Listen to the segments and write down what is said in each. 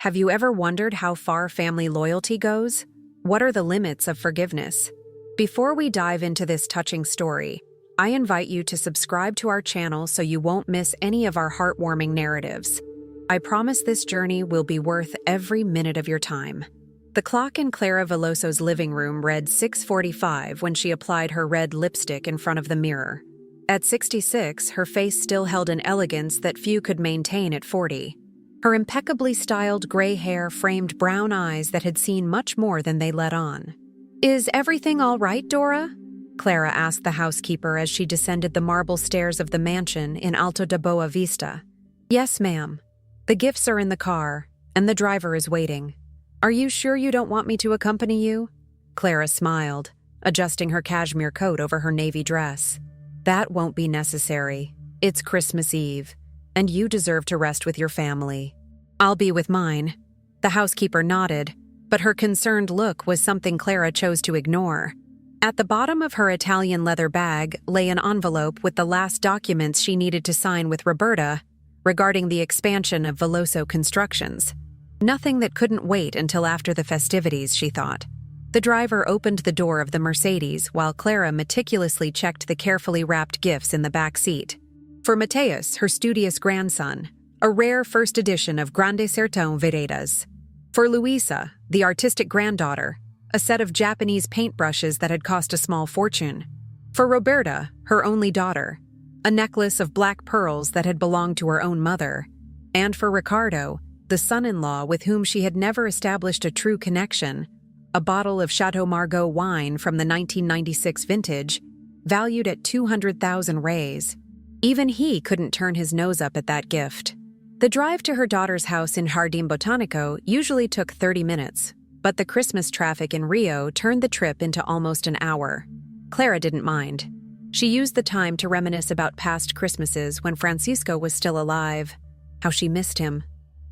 Have you ever wondered how far family loyalty goes? What are the limits of forgiveness? Before we dive into this touching story, I invite you to subscribe to our channel so you won't miss any of our heartwarming narratives. I promise this journey will be worth every minute of your time. The clock in Clara Veloso's living room read 6:45 when she applied her red lipstick in front of the mirror. At 66, her face still held an elegance that few could maintain at 40. Her impeccably styled gray hair framed brown eyes that had seen much more than they let on. "Is everything all right, Dora?" Clara asked the housekeeper as she descended the marble stairs of the mansion in Alto da Boa Vista. "Yes, ma'am. The gifts are in the car, and the driver is waiting. Are you sure you don't want me to accompany you?" Clara smiled, adjusting her cashmere coat over her navy dress. "That won't be necessary. It's Christmas Eve, and you deserve to rest with your family." "I'll be with mine." The housekeeper nodded, but her concerned look was something Clara chose to ignore. At the bottom of her Italian leather bag lay an envelope with the last documents she needed to sign with Roberta regarding the expansion of Veloso Constructions. Nothing that couldn't wait until after the festivities, she thought. The driver opened the door of the Mercedes while Clara meticulously checked the carefully wrapped gifts in the back seat. For Mateus, her studious grandson, a rare first edition of Grande Sertão Veredas. For Luisa, the artistic granddaughter, a set of Japanese paintbrushes that had cost a small fortune. For Roberta, her only daughter, a necklace of black pearls that had belonged to her own mother. And for Ricardo, the son-in-law with whom she had never established a true connection, a bottle of Chateau Margaux wine from the 1996 vintage, valued at 200,000 reis. Even he couldn't turn his nose up at that gift. The drive to her daughter's house in Jardim Botanico usually took 30 minutes, but the Christmas traffic in Rio turned the trip into almost an hour. Clara didn't mind. She used the time to reminisce about past Christmases when Francisco was still alive. How she missed him.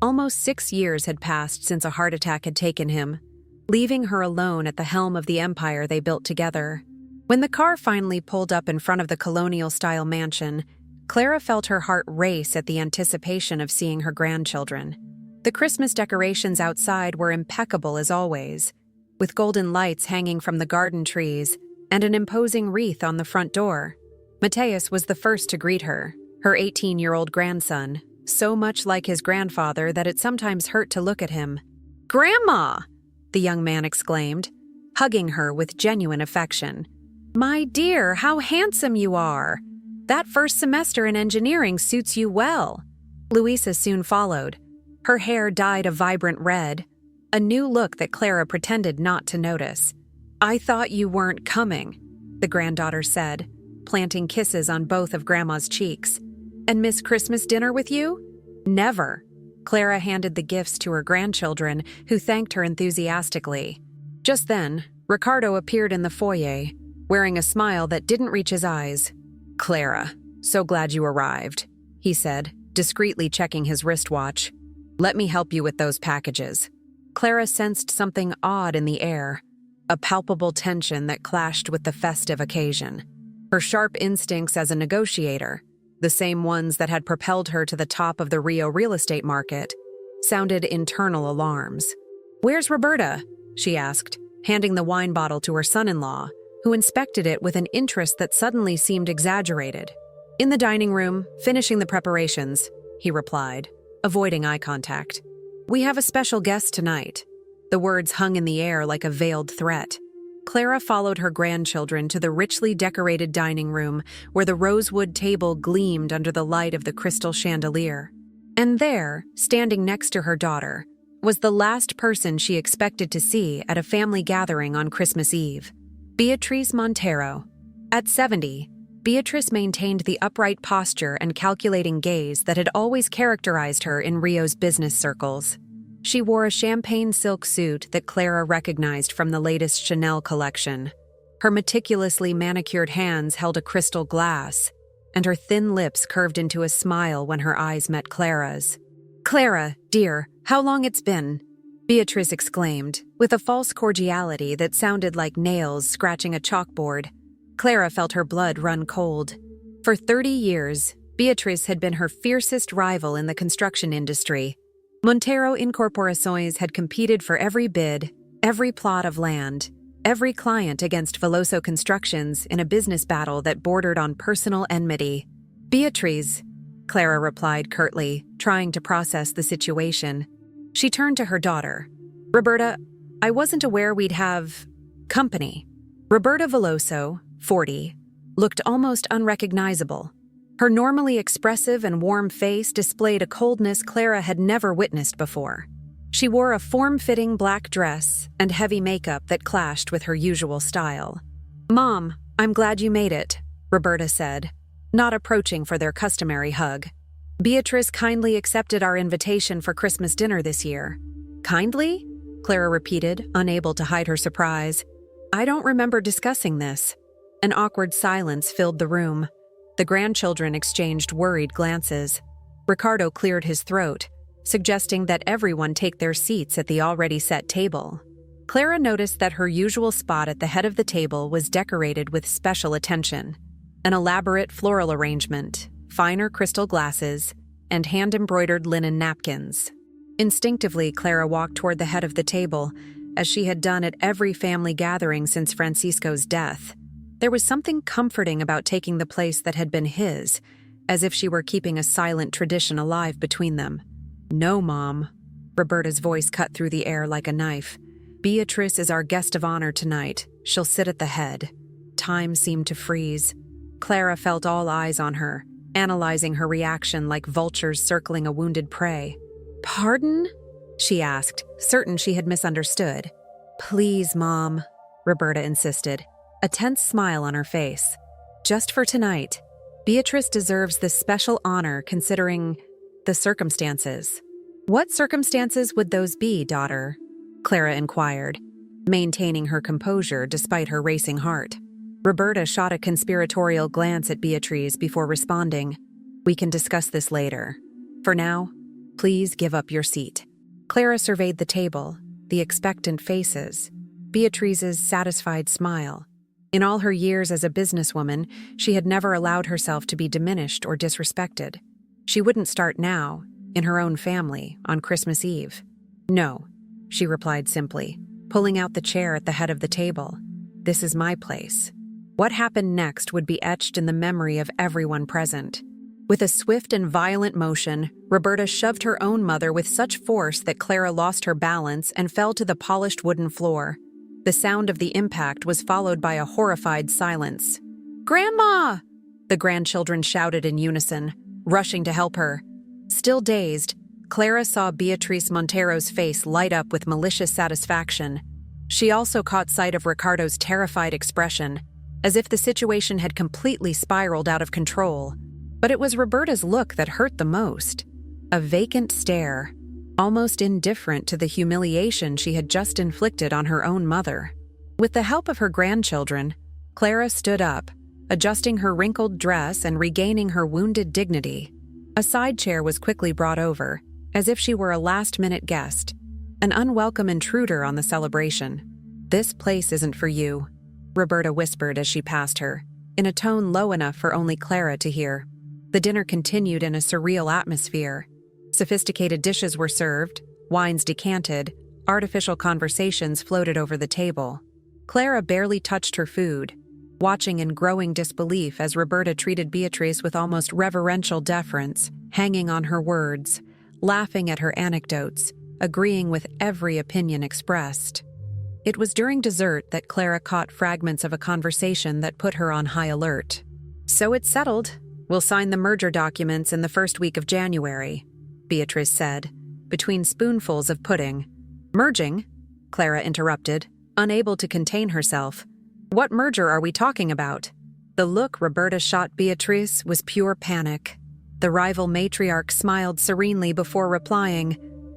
Almost 6 years had passed since a heart attack had taken him, leaving her alone at the helm of the empire they built together. When the car finally pulled up in front of the colonial-style mansion, Clara felt her heart race at the anticipation of seeing her grandchildren. The Christmas decorations outside were impeccable as always, with golden lights hanging from the garden trees and an imposing wreath on the front door. Mateus was the first to greet her, her 18-year-old grandson, so much like his grandfather that it sometimes hurt to look at him. "Grandma!" the young man exclaimed, hugging her with genuine affection. "My dear, how handsome you are! That first semester in engineering suits you well." Luisa soon followed. Her hair dyed a vibrant red, a new look that Clara pretended not to notice. "I thought you weren't coming," the granddaughter said, planting kisses on both of Grandma's cheeks. "And miss Christmas dinner with you?" "Never." Clara handed the gifts to her grandchildren, who thanked her enthusiastically. Just then, Ricardo appeared in the foyer, wearing a smile that didn't reach his eyes. "Clara, so glad you arrived," he said, discreetly checking his wristwatch. "Let me help you with those packages." Clara sensed something odd in the air, a palpable tension that clashed with the festive occasion. Her sharp instincts as a negotiator, the same ones that had propelled her to the top of the Rio real estate market, sounded internal alarms. "Where's Roberta?" she asked, handing the wine bottle to her son-in-law, who inspected it with an interest that suddenly seemed exaggerated. "In the dining room, finishing the preparations," he replied, avoiding eye contact. "We have a special guest tonight." The words hung in the air like a veiled threat. Clara followed her grandchildren to the richly decorated dining room where the rosewood table gleamed under the light of the crystal chandelier. And there, standing next to her daughter, was the last person she expected to see at a family gathering on Christmas Eve. Beatriz Montero. At 70, Beatriz maintained the upright posture and calculating gaze that had always characterized her in Rio's business circles. She wore a champagne silk suit that Clara recognized from the latest Chanel collection. Her meticulously manicured hands held a crystal glass, and her thin lips curved into a smile when her eyes met Clara's. "Clara, dear, how long it's been?" Beatrice exclaimed, with a false cordiality that sounded like nails scratching a chalkboard. Clara felt her blood run cold. For 30 years, Beatrice had been her fiercest rival in the construction industry. Montero Incorporações had competed for every bid, every plot of land, every client against Veloso Constructions in a business battle that bordered on personal enmity. Beatriz, Clara replied curtly, trying to process the situation. She turned to her daughter. Roberta, I wasn't aware we'd have company. Roberta Veloso, 40, looked almost unrecognizable. Her normally expressive and warm face displayed a coldness Clara had never witnessed before. She wore a form-fitting black dress and heavy makeup that clashed with her usual style. "Mom, I'm glad you made it," Roberta said, not approaching for their customary hug. "Beatrice kindly accepted our invitation for Christmas dinner this year." "Kindly?" Clara repeated, unable to hide her surprise. "I don't remember discussing this." An awkward silence filled the room. The grandchildren exchanged worried glances. Ricardo cleared his throat, suggesting that everyone take their seats at the already set table. Clara noticed that her usual spot at the head of the table was decorated with special attention. An elaborate floral arrangement, finer crystal glasses, and hand-embroidered linen napkins. Instinctively, Clara walked toward the head of the table, as she had done at every family gathering since Francisco's death. There was something comforting about taking the place that had been his, as if she were keeping a silent tradition alive between them. "No, Mom." Roberta's voice cut through the air like a knife. "Beatrice is our guest of honor tonight. She'll sit at the head." Time seemed to freeze. Clara felt all eyes on her, analyzing her reaction like vultures circling a wounded prey. "Pardon?" she asked, certain she had misunderstood. "Please, Mom," Roberta insisted, a tense smile on her face. "Just for tonight. Beatrice deserves this special honor considering the circumstances." "What circumstances would those be, daughter?" Clara inquired, maintaining her composure despite her racing heart. Roberta shot a conspiratorial glance at Beatriz before responding. "We can discuss this later. For now, please give up your seat." Clara surveyed the table, the expectant faces, Beatriz's satisfied smile. In all her years as a businesswoman, she had never allowed herself to be diminished or disrespected. She wouldn't start now, in her own family, on Christmas Eve. "No," she replied simply, pulling out the chair at the head of the table. "This is my place." What happened next would be etched in the memory of everyone present. With a swift and violent motion, Roberta shoved her own mother with such force that Clara lost her balance and fell to the polished wooden floor. The sound of the impact was followed by a horrified silence. "Grandma!" the grandchildren shouted in unison, rushing to help her. Still dazed, Clara saw Beatriz Montero's face light up with malicious satisfaction. She also caught sight of Ricardo's terrified expression, as if the situation had completely spiraled out of control. But it was Roberta's look that hurt the most. A vacant stare, almost indifferent to the humiliation she had just inflicted on her own mother. With the help of her grandchildren, Clara stood up, adjusting her wrinkled dress and regaining her wounded dignity. A side chair was quickly brought over, as if she were a last-minute guest, an unwelcome intruder on the celebration. "This place isn't for you," Roberta whispered as she passed her, in a tone low enough for only Clara to hear. The dinner continued in a surreal atmosphere. Sophisticated dishes were served, wines decanted, artificial conversations floated over the table. Clara barely touched her food, watching in growing disbelief as Roberta treated Beatrice with almost reverential deference, hanging on her words, laughing at her anecdotes, agreeing with every opinion expressed. It was during dessert that Clara caught fragments of a conversation that put her on high alert. "So it's settled. We'll sign the merger documents in the first week of January," Beatrice said, between spoonfuls of pudding. "Merging?" Clara interrupted, unable to contain herself. "What merger are we talking about?" The look Roberta shot Beatrice was pure panic. The rival matriarch smiled serenely before replying,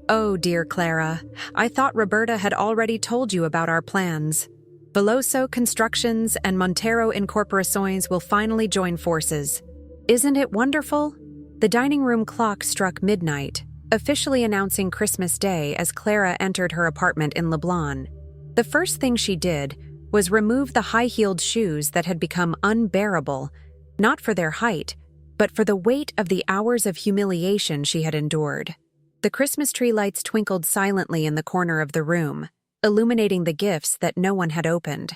"Oh, dear Clara, I thought Roberta had already told you about our plans. Veloso Constructions and Montero Incorporações will finally join forces. Isn't it wonderful?" The dining room clock struck midnight, officially announcing Christmas Day as Clara entered her apartment in Leblon. The first thing she did was remove the high-heeled shoes that had become unbearable, not for their height, but for the weight of the hours of humiliation she had endured. The Christmas tree lights twinkled silently in the corner of the room, illuminating the gifts that no one had opened.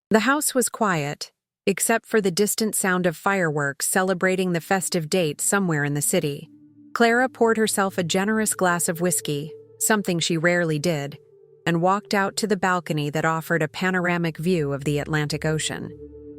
The house was quiet, except for the distant sound of fireworks celebrating the festive date somewhere in the city. Clara poured herself a generous glass of whiskey, something she rarely did, and walked out to the balcony that offered a panoramic view of the Atlantic Ocean.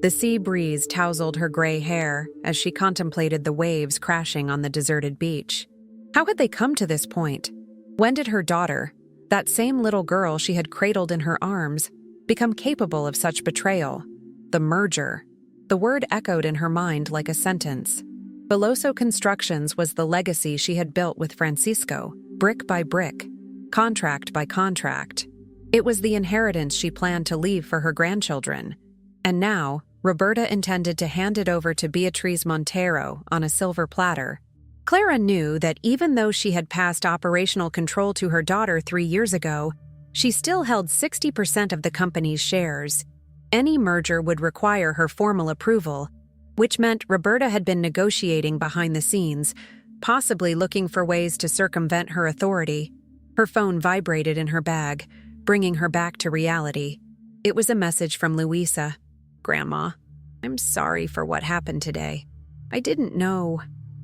The sea breeze tousled her gray hair as she contemplated the waves crashing on the deserted beach. How had they come to this point? When did her daughter, that same little girl she had cradled in her arms, become capable of such betrayal? The merger. The word echoed in her mind like a sentence. Veloso Constructions was the legacy she had built with Francisco, brick by brick, contract by contract. It was the inheritance she planned to leave for her grandchildren. And now, Roberta intended to hand it over to Beatriz Montero on a silver platter. Clara knew that even though she had passed operational control to her daughter 3 years ago, she still held 60% of the company's shares. Any merger would require her formal approval, which meant Roberta had been negotiating behind the scenes, possibly looking for ways to circumvent her authority. Her phone vibrated in her bag, bringing her back to reality. It was a message from Luisa. "Grandma, I'm sorry for what happened today. I didn't know.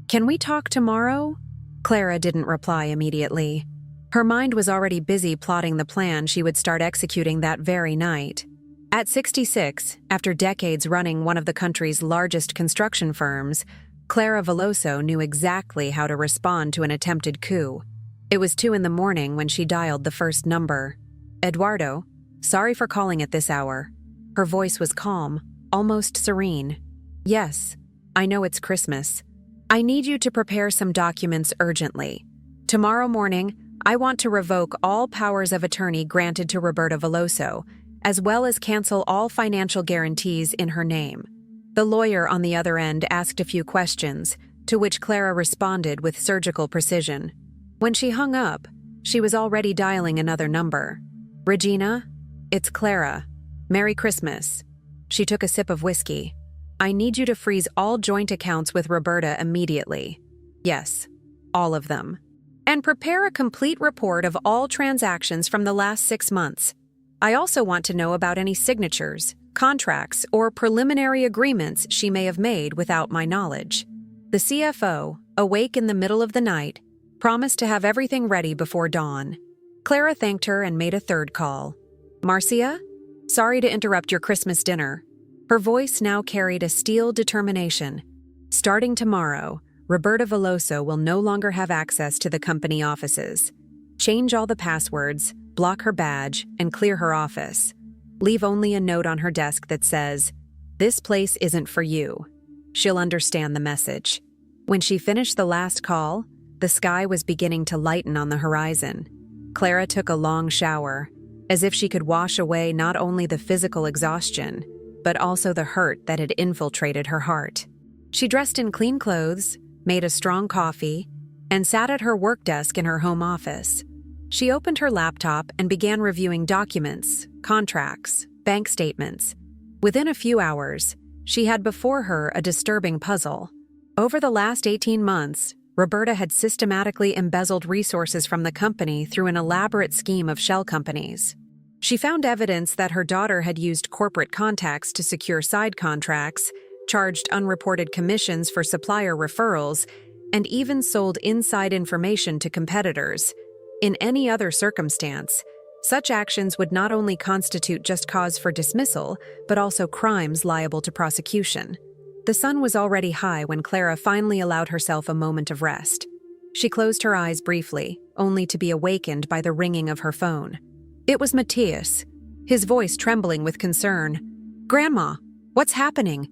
Can we talk tomorrow?" Clara didn't reply immediately. Her mind was already busy plotting the plan she would start executing that very night. At 66, after decades running one of the country's largest construction firms, Clara Veloso knew exactly how to respond to an attempted coup. It was 2 a.m. when she dialed the first number. "Eduardo, sorry for calling at this hour." Her voice was calm, almost serene. "Yes, I know it's Christmas. I need you to prepare some documents urgently. Tomorrow morning, I want to revoke all powers of attorney granted to Roberta Veloso, as well as cancel all financial guarantees in her name." The lawyer on the other end asked a few questions, to which Clara responded with surgical precision. When she hung up, she was already dialing another number. "Regina, it's Clara. Merry Christmas." She took a sip of whiskey. "I need you to freeze all joint accounts with Roberta immediately." "Yes, all of them. And prepare a complete report of all transactions from the last 6 months. I also want to know about any signatures, contracts, or preliminary agreements she may have made without my knowledge." The CFO, awake in the middle of the night, promised to have everything ready before dawn. Clara thanked her and made a third call. "Marcia? Sorry to interrupt your Christmas dinner." Her voice now carried a steel determination. "Starting tomorrow, Roberta Veloso will no longer have access to the company offices. Change all the passwords, block her badge, and clear her office. Leave only a note on her desk that says, 'This place isn't for you.' She'll understand the message." When she finished the last call, the sky was beginning to lighten on the horizon. Clara took a long shower, as if she could wash away not only the physical exhaustion, but also the hurt that had infiltrated her heart. She dressed in clean clothes, made a strong coffee, and sat at her work desk in her home office. She opened her laptop and began reviewing documents, contracts, bank statements. Within a few hours, she had before her a disturbing puzzle. Over the last 18 months, Roberta had systematically embezzled resources from the company through an elaborate scheme of shell companies. She found evidence that her daughter had used corporate contacts to secure side contracts, charged unreported commissions for supplier referrals, and even sold inside information to competitors. In any other circumstance, such actions would not only constitute just cause for dismissal, but also crimes liable to prosecution. The sun was already high when Clara finally allowed herself a moment of rest. She closed her eyes briefly, only to be awakened by the ringing of her phone. It was Matthias, his voice trembling with concern. "Grandma, what's happening?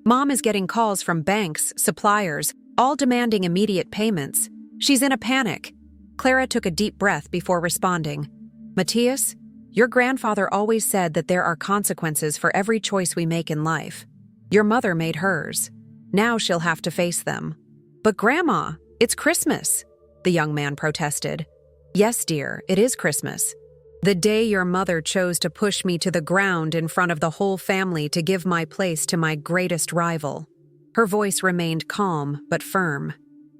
Mom is getting calls from banks, suppliers, all demanding immediate payments. She's in a panic." Clara took a deep breath before responding. "Matthias, your grandfather always said that there are consequences for every choice we make in life. Your mother made hers. Now she'll have to face them." "But Grandma, it's Christmas," the young man protested. "Yes, dear, it is Christmas. The day your mother chose to push me to the ground in front of the whole family to give my place to my greatest rival." Her voice remained calm but firm.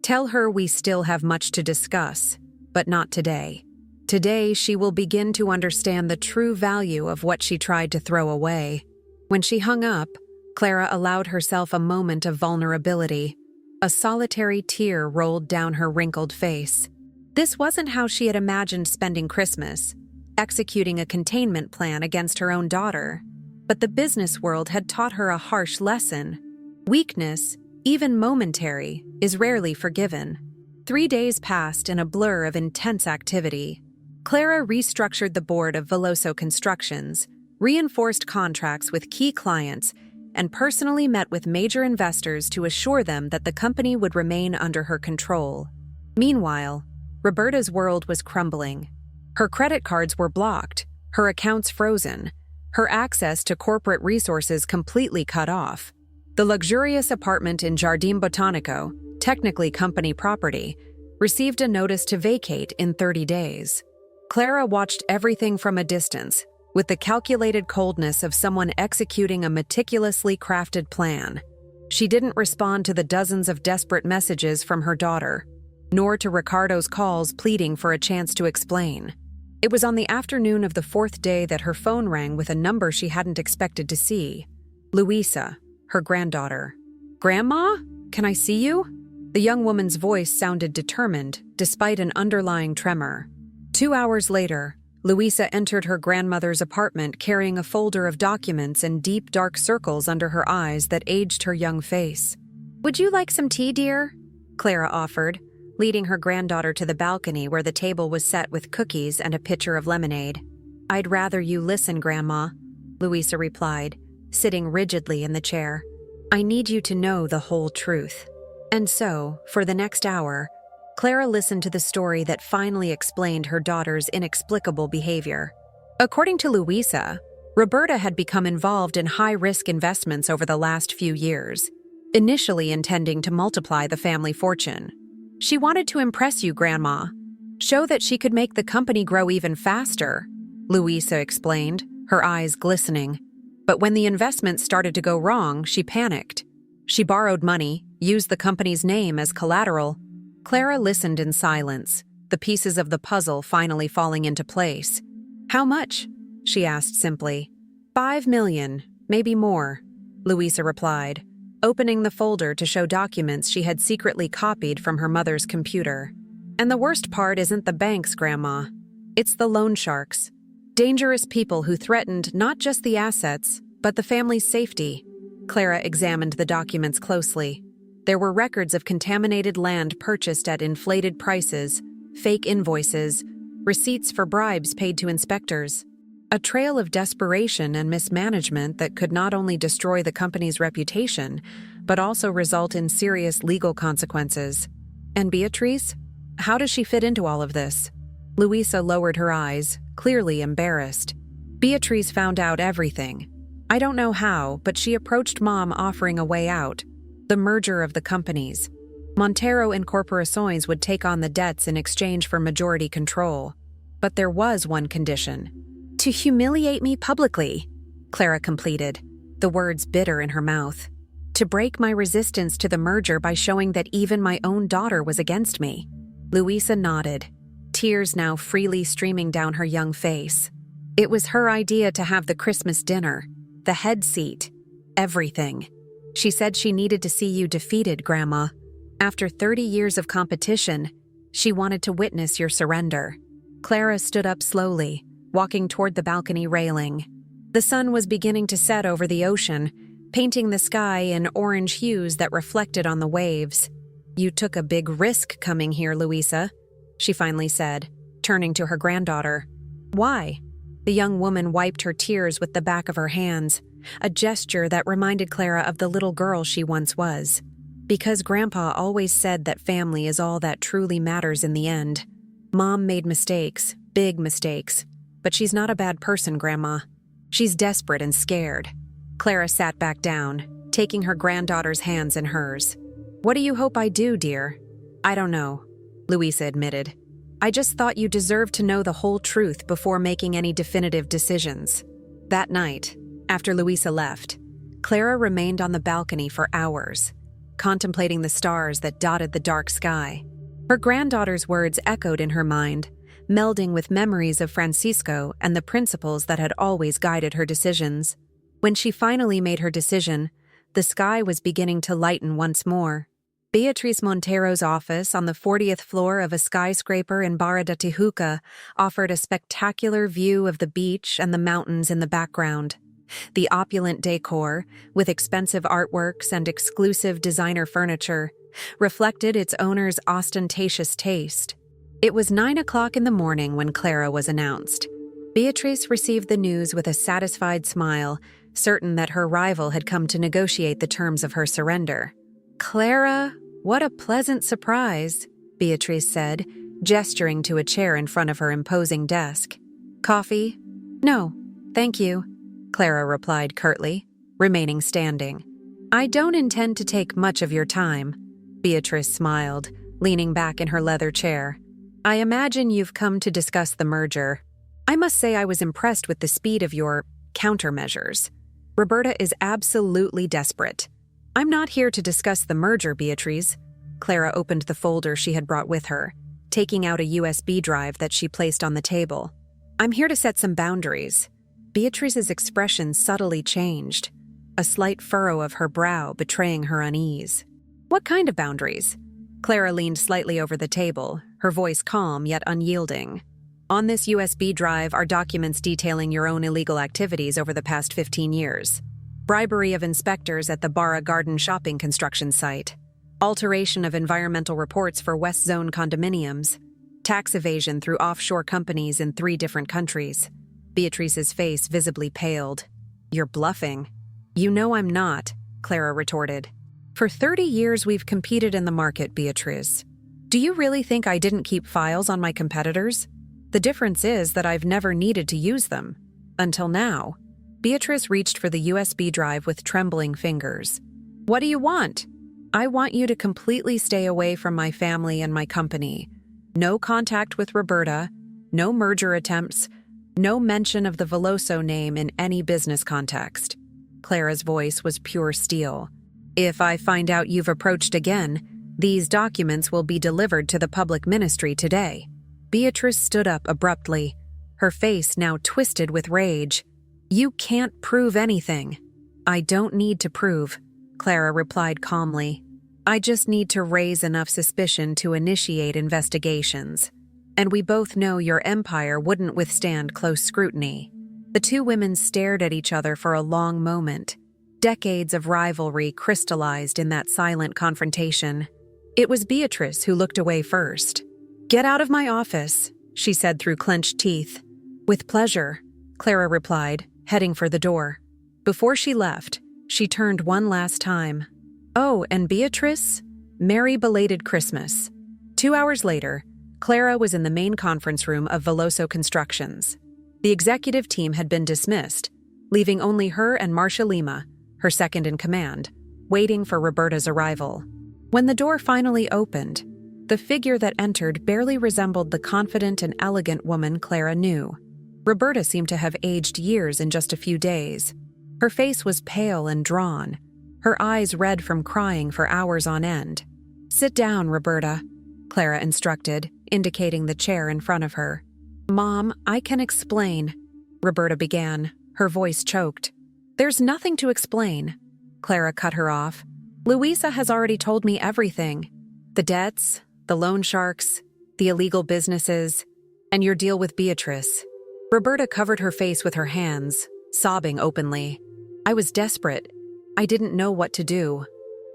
"Tell her we still have much to discuss. But not today. Today, she will begin to understand the true value of what she tried to throw away. When she hung up, Clara allowed herself a moment of vulnerability. A solitary tear rolled down her wrinkled face. This wasn't how she had imagined spending Christmas, executing a containment plan against her own daughter. But the business world had taught her a harsh lesson. Weakness, even momentary, is rarely forgiven. 3 days passed in a blur of intense activity. Clara restructured the board of Veloso Constructions, reinforced contracts with key clients, and personally met with major investors to assure them that the company would remain under her control. Meanwhile, Roberta's world was crumbling. Her credit cards were blocked, her accounts frozen, her access to corporate resources completely cut off. The luxurious apartment in Jardim Botanico, technically company property, received a notice to vacate in 30 days. Clara watched everything from a distance, with the calculated coldness of someone executing a meticulously crafted plan. She didn't respond to the dozens of desperate messages from her daughter, nor to Ricardo's calls pleading for a chance to explain. It was on the afternoon of the 4th day that her phone rang with a number she hadn't expected to see. Luisa, her granddaughter. "Grandma? Can I see you?" The young woman's voice sounded determined, despite an underlying tremor. 2 hours later, Luisa entered her grandmother's apartment carrying a folder of documents and deep dark circles under her eyes that aged her young face. "Would you like some tea, dear?" Clara offered, leading her granddaughter to the balcony where the table was set with cookies and a pitcher of lemonade. "I'd rather you listen, Grandma," Luisa replied, sitting rigidly in the chair. "I need you to know the whole truth." And so, for the next hour, Clara listened to the story that finally explained her daughter's inexplicable behavior. According to Luisa, Roberta had become involved in high-risk investments over the last few years, initially intending to multiply the family fortune. "She wanted to impress you, Grandma. Show that she could make the company grow even faster," Luisa explained, her eyes glistening. But when the investments started to go wrong, she panicked. She borrowed money, used the company's name as collateral. Clara listened in silence, the pieces of the puzzle finally falling into place. "How much?" she asked simply. "5 million, maybe more," Luisa replied, opening the folder to show documents she had secretly copied from her mother's computer. "And the worst part isn't the banks, Grandma. It's the loan sharks. Dangerous people who threatened not just the assets, but the family's safety." Clara examined the documents closely. There were records of contaminated land purchased at inflated prices, fake invoices, receipts for bribes paid to inspectors. A trail of desperation and mismanagement that could not only destroy the company's reputation, but also result in serious legal consequences. And Beatrice? How does she fit into all of this? Luisa lowered her eyes, clearly embarrassed. Beatrice found out everything. I don't know how, but she approached Mom offering a way out. The merger of the companies. Montero Incorporações would take on the debts in exchange for majority control. But there was one condition. "To humiliate me publicly," Clara completed, the words bitter in her mouth. "To break my resistance to the merger by showing that even my own daughter was against me." Luisa nodded, tears now freely streaming down her young face. It was her idea to have the Christmas dinner, the head seat, everything. "She said she needed to see you defeated, Grandma. After 30 years of competition, she wanted to witness your surrender." Clara stood up slowly, walking toward the balcony railing. The sun was beginning to set over the ocean, painting the sky in orange hues that reflected on the waves. "You took a big risk coming here, Luisa," she finally said, turning to her granddaughter. "Why?" The young woman wiped her tears with the back of her hands, a gesture that reminded Clara of the little girl she once was. "Because Grandpa always said that family is all that truly matters in the end. Mom made mistakes, big mistakes, but she's not a bad person, Grandma. She's desperate and scared." Clara sat back down, taking her granddaughter's hands in hers. "What do you hope I do, dear?" "I don't know," Luisa admitted. "I just thought you deserved to know the whole truth before making any definitive decisions." That night, after Luisa left, Clara remained on the balcony for hours, contemplating the stars that dotted the dark sky. Her granddaughter's words echoed in her mind, melding with memories of Francisco and the principles that had always guided her decisions. When she finally made her decision, the sky was beginning to lighten once more. Beatriz Montero's office on the 40th floor of a skyscraper in Barra de Tijuca offered a spectacular view of the beach and the mountains in the background. The opulent decor, with expensive artworks and exclusive designer furniture, reflected its owner's ostentatious taste. It was 9 o'clock in the morning when Clara was announced. Beatriz received the news with a satisfied smile, certain that her rival had come to negotiate the terms of her surrender. "Clara, what a pleasant surprise," Beatriz said, gesturing to a chair in front of her imposing desk. "Coffee?" "No, thank you," Clara replied curtly, remaining standing. "I don't intend to take much of your time," Beatriz smiled, leaning back in her leather chair. "I imagine you've come to discuss the merger. I must say I was impressed with the speed of your countermeasures. Roberta is absolutely desperate." "I'm not here to discuss the merger, Beatriz." Clara opened the folder she had brought with her, taking out a USB drive that she placed on the table. "I'm here to set some boundaries." Beatriz's expression subtly changed, a slight furrow of her brow betraying her unease. "What kind of boundaries?" Clara leaned slightly over the table, her voice calm yet unyielding. "On this USB drive are documents detailing your own illegal activities over the past 15 years. Bribery of inspectors at the Barra Garden shopping construction site, alteration of environmental reports for West Zone condominiums, tax evasion through offshore companies in 3 different countries." Beatriz's face visibly paled. "You're bluffing." "You know I'm not," Clara retorted. "For 30 years we've competed in the market, Beatriz. Do you really think I didn't keep files on my competitors? The difference is that I've never needed to use them. Until now." Beatriz reached for the USB drive with trembling fingers. "What do you want?" "I want you to completely stay away from my family and my company. No contact with Roberta, no merger attempts, no mention of the Veloso name in any business context." Clara's voice was pure steel. "If I find out you've approached again, these documents will be delivered to the public ministry today." Beatriz stood up abruptly, her face now twisted with rage. "You can't prove anything." "I don't need to prove," Clara replied calmly. "I just need to raise enough suspicion to initiate investigations. And we both know your empire wouldn't withstand close scrutiny." The two women stared at each other for a long moment. Decades of rivalry crystallized in that silent confrontation. It was Beatriz who looked away first. "Get out of my office," she said through clenched teeth. "With pleasure," Clara replied, heading for the door. Before she left, she turned one last time. "Oh, and Beatriz? Merry belated Christmas." 2 hours later, Clara was in the main conference room of Veloso Constructions. The executive team had been dismissed, leaving only her and Marcia Lima, her second in command, waiting for Roberta's arrival. When the door finally opened, the figure that entered barely resembled the confident and elegant woman Clara knew. Roberta seemed to have aged years in just a few days. Her face was pale and drawn, her eyes red from crying for hours on end. "Sit down, Roberta," Clara instructed, indicating the chair in front of her. "Mom, I can explain," Roberta began, her voice choked. "There's nothing to explain," Clara cut her off. "Luisa has already told me everything. The debts, the loan sharks, the illegal businesses, and your deal with Beatriz." Roberta covered her face with her hands, sobbing openly. "I was desperate. I didn't know what to do."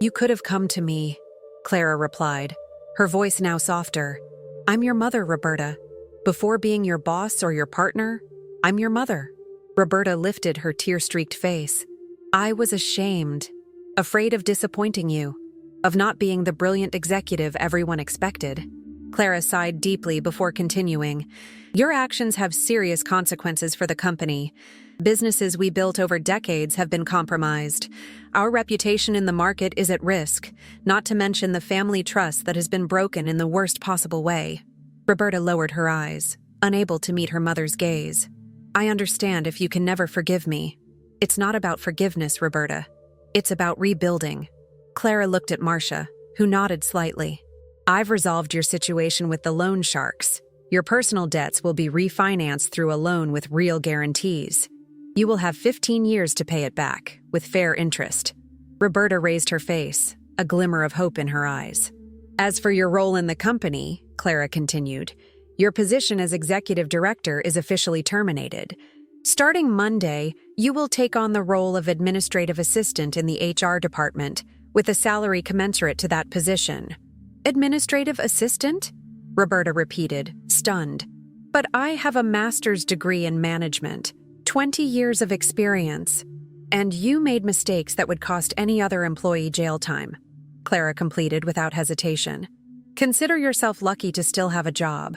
"You could have come to me," Clara replied, her voice now softer. "I'm your mother, Roberta. Before being your boss or your partner, I'm your mother." Roberta lifted her tear-streaked face. "I was ashamed, afraid of disappointing you, of not being the brilliant executive everyone expected." Clara sighed deeply before continuing. "Your actions have serious consequences for the company. Businesses we built over decades have been compromised. Our reputation in the market is at risk, not to mention the family trust that has been broken in the worst possible way." Roberta lowered her eyes, unable to meet her mother's gaze. "I understand if you can never forgive me. It's not about forgiveness, Roberta. It's about rebuilding." Clara looked at Marcia, who nodded slightly. I've resolved your situation with the loan sharks. Your personal debts will be refinanced through a loan with real guarantees. You will have 15 years to pay it back, with fair interest. Roberta raised her face, a glimmer of hope in her eyes. As for your role in the company, Clara continued, your position as executive director is officially terminated. Starting Monday, you will take on the role of administrative assistant in the HR department, with a salary commensurate to that position. Administrative assistant? Roberta repeated, stunned. But I have a master's degree in management, 20 years of experience, and you made mistakes that would cost any other employee jail time, Clara completed without hesitation. Consider yourself lucky to still have a job.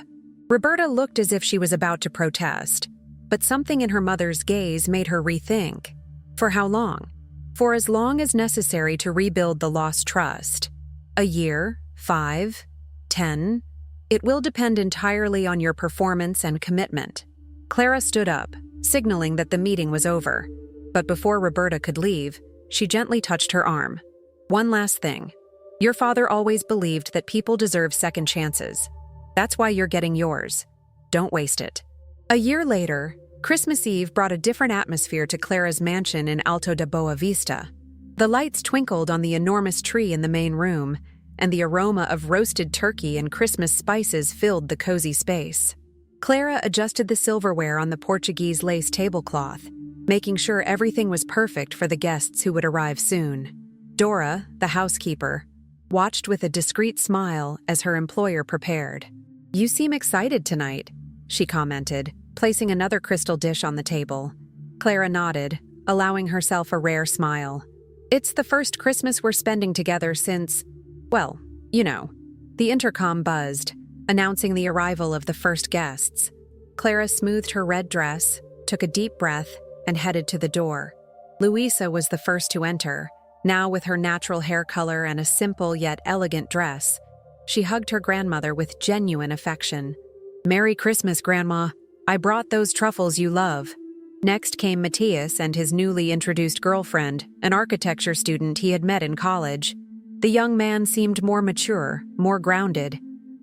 Roberta looked as if she was about to protest, but something in her mother's gaze made her rethink. For how long? For as long as necessary to rebuild the lost trust. A year, 5, 10. It will depend entirely on your performance and commitment. Clara stood up, signaling that the meeting was over. But before Roberta could leave, she gently touched her arm. One last thing. Your father always believed that people deserve second chances. That's why you're getting yours. Don't waste it. A year later, Christmas Eve brought a different atmosphere to Clara's mansion in Alto de Boa Vista. The lights twinkled on the enormous tree in the main room, and the aroma of roasted turkey and Christmas spices filled the cozy space. Clara adjusted the silverware on the Portuguese lace tablecloth, making sure everything was perfect for the guests who would arrive soon. Dora, the housekeeper, watched with a discreet smile as her employer prepared. You seem excited tonight, she commented, placing another crystal dish on the table. Clara nodded, allowing herself a rare smile. It's the first Christmas we're spending together since, well, you know. The intercom buzzed, announcing the arrival of the first guests. Clara smoothed her red dress, took a deep breath, and headed to the door. Luisa was the first to enter, now with her natural hair color and a simple yet elegant dress. She hugged her grandmother with genuine affection. Merry Christmas, Grandma. I brought those truffles you love. Next came Matthias and his newly introduced girlfriend, an architecture student he had met in college. The young man seemed more mature, more grounded.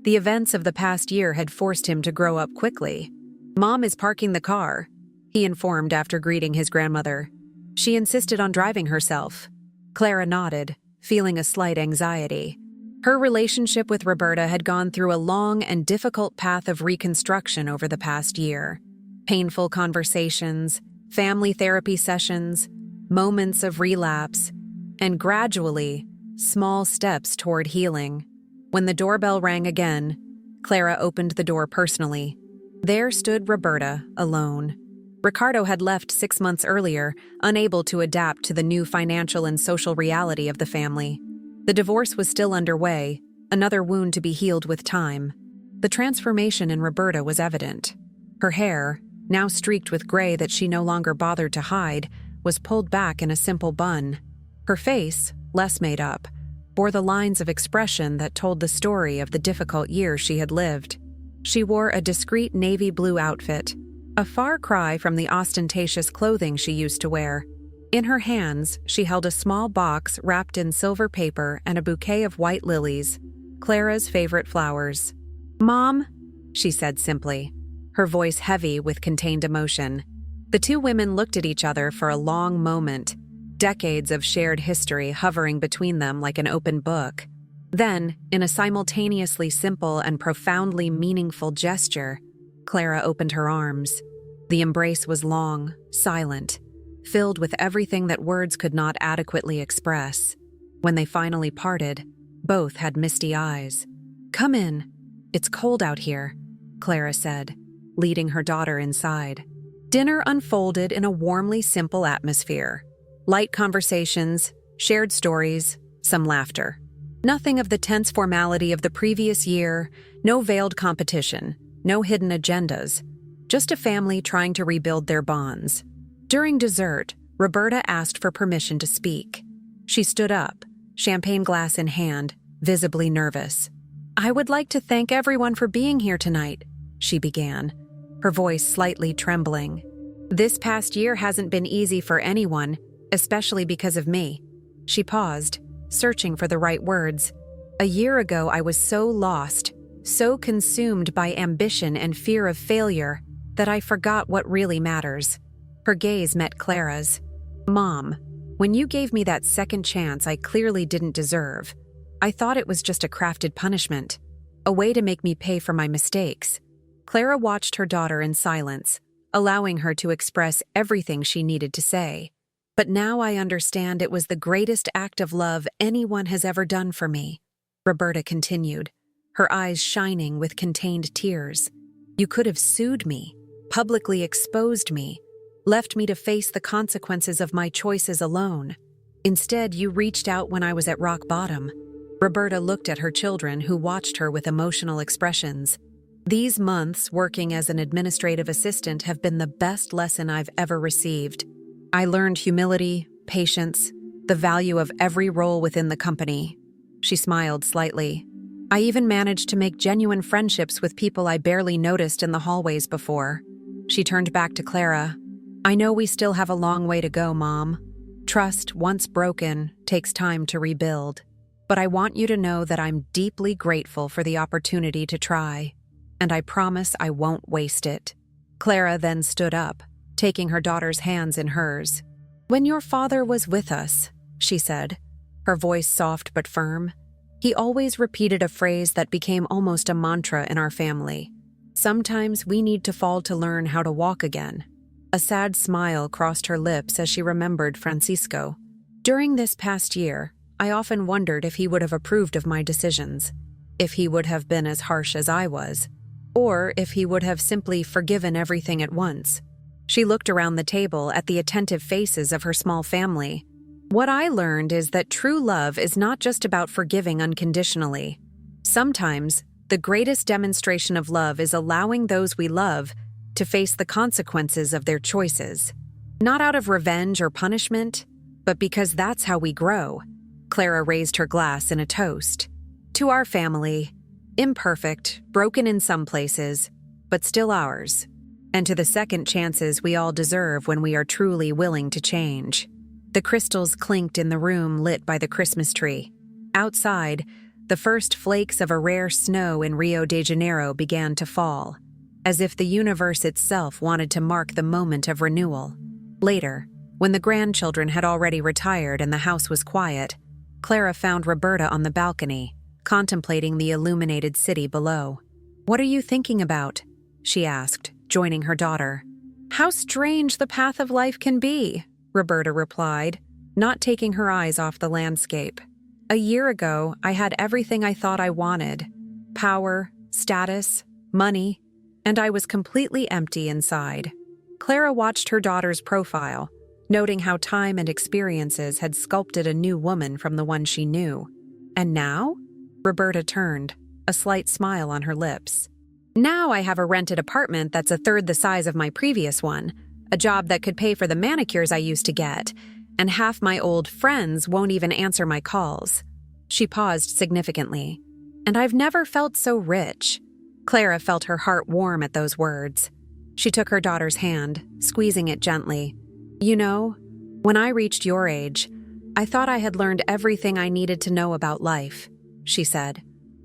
The events of the past year had forced him to grow up quickly. Mom is parking the car, he informed after greeting his grandmother. She insisted on driving herself. Clara nodded, feeling a slight anxiety. Her relationship with Roberta had gone through a long and difficult path of reconstruction over the past year. Painful conversations, family therapy sessions, moments of relapse, and gradually, small steps toward healing. When the doorbell rang again, Clara opened the door personally. There stood Roberta, alone. Ricardo had left 6 months earlier, unable to adapt to the new financial and social reality of the family. The divorce was still underway, another wound to be healed with time. The transformation in Roberta was evident. Her hair, now streaked with gray that she no longer bothered to hide, was pulled back in a simple bun. Her face, less made up, bore the lines of expression that told the story of the difficult years she had lived. She wore a discreet navy blue outfit, a far cry from the ostentatious clothing she used to wear. In her hands, she held a small box wrapped in silver paper and a bouquet of white lilies, Clara's favorite flowers. "Mom," she said simply, her voice heavy with contained emotion. The two women looked at each other for a long moment, decades of shared history hovering between them like an open book. Then, in a simultaneously simple and profoundly meaningful gesture, Clara opened her arms. The embrace was long, silent, filled with everything that words could not adequately express. When they finally parted, both had misty eyes. "Come in. It's cold out here," Clara said, leading her daughter inside. Dinner unfolded in a warmly simple atmosphere. Light conversations, shared stories, some laughter. Nothing of the tense formality of the previous year, no veiled competition, no hidden agendas, just a family trying to rebuild their bonds. During dessert, Roberta asked for permission to speak. She stood up, champagne glass in hand, visibly nervous. "I would like to thank everyone for being here tonight," she began, her voice slightly trembling. "This past year hasn't been easy for anyone, especially because of me." She paused, searching for the right words. A year ago, I was so lost, so consumed by ambition and fear of failure, that I forgot what really matters. Her gaze met Clara's. Mom, when you gave me that second chance I clearly didn't deserve, I thought it was just a crafted punishment, a way to make me pay for my mistakes. Clara watched her daughter in silence, allowing her to express everything she needed to say. But now I understand it was the greatest act of love anyone has ever done for me, Roberta continued, her eyes shining with contained tears. You could have sued me, publicly exposed me, left me to face the consequences of my choices alone. Instead, you reached out when I was at rock bottom. Roberta looked at her children, who watched her with emotional expressions. These months working as an administrative assistant have been the best lesson I've ever received. I learned humility, patience, the value of every role within the company. She smiled slightly. I even managed to make genuine friendships with people I barely noticed in the hallways before. She turned back to Clara. I know we still have a long way to go, Mom. Trust, once broken, takes time to rebuild. But I want you to know that I'm deeply grateful for the opportunity to try, and I promise I won't waste it. Clara then stood up, taking her daughter's hands in hers. When your father was with us, she said, her voice soft but firm, he always repeated a phrase that became almost a mantra in our family. Sometimes we need to fall to learn how to walk again. A sad smile crossed her lips as she remembered Francisco. During this past year, I often wondered if he would have approved of my decisions, if he would have been as harsh as I was, or if he would have simply forgiven everything at once. She looked around the table at the attentive faces of her small family. What I learned is that true love is not just about forgiving unconditionally. Sometimes, the greatest demonstration of love is allowing those we love to face the consequences of their choices. Not out of revenge or punishment, but because that's how we grow. Clara raised her glass in a toast. To our family, imperfect, broken in some places, but still ours. And to the second chances we all deserve when we are truly willing to change. The crystals clinked in the room lit by the Christmas tree. Outside, the first flakes of a rare snow in Rio de Janeiro began to fall, as if the universe itself wanted to mark the moment of renewal. Later, when the grandchildren had already retired and the house was quiet, Clara found Roberta on the balcony, contemplating the illuminated city below. "What are you thinking about?" she asked, joining her daughter. "How strange the path of life can be," Roberta replied, not taking her eyes off the landscape. "A year ago, I had everything I thought I wanted: power, status, money, and I was completely empty inside." Clara watched her daughter's profile, noting how time and experiences had sculpted a new woman from the one she knew. "And now?" Roberta turned, a slight smile on her lips. "Now I have a rented apartment that's a third the size of my previous one, a job that could pay for the manicures I used to get, and half my old friends won't even answer my calls." She paused significantly. "And I've never felt so rich." Clara felt her heart warm at those words. She took her daughter's hand, squeezing it gently. "You know, when I reached your age, I thought I had learned everything I needed to know about life," she said,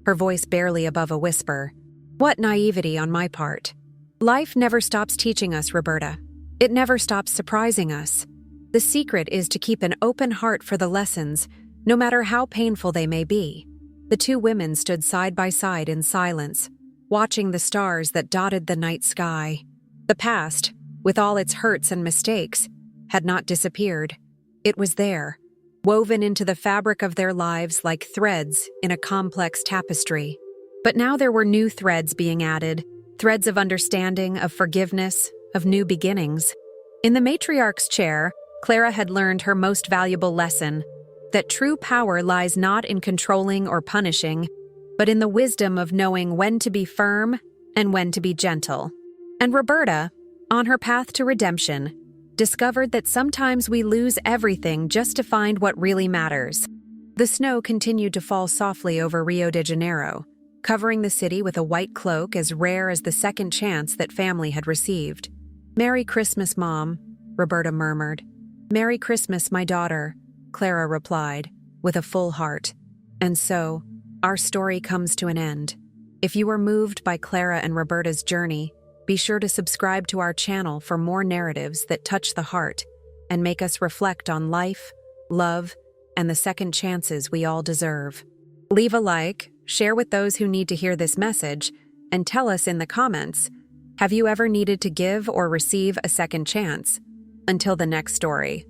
her voice barely above a whisper. "What naivety on my part. Life never stops teaching us, Roberta. It never stops surprising us. The secret is to keep an open heart for the lessons, no matter how painful they may be." The two women stood side by side in silence, watching the stars that dotted the night sky. The past, with all its hurts and mistakes, had not disappeared. It was there, woven into the fabric of their lives like threads in a complex tapestry. But now there were new threads being added, threads of understanding, of forgiveness, of new beginnings. In the matriarch's chair, Clara had learned her most valuable lesson, that true power lies not in controlling or punishing, but in the wisdom of knowing when to be firm and when to be gentle. And Roberta, on her path to redemption, discovered that sometimes we lose everything just to find what really matters. The snow continued to fall softly over Rio de Janeiro, covering the city with a white cloak as rare as the second chance that family had received. "Merry Christmas, Mom," Roberta murmured. "Merry Christmas, my daughter," Clara replied, with a full heart. And so, our story comes to an end. If you were moved by Clara and Roberta's journey, be sure to subscribe to our channel for more narratives that touch the heart and make us reflect on life, love, and the second chances we all deserve. Leave a like, share with those who need to hear this message, and tell us in the comments, have you ever needed to give or receive a second chance? Until the next story.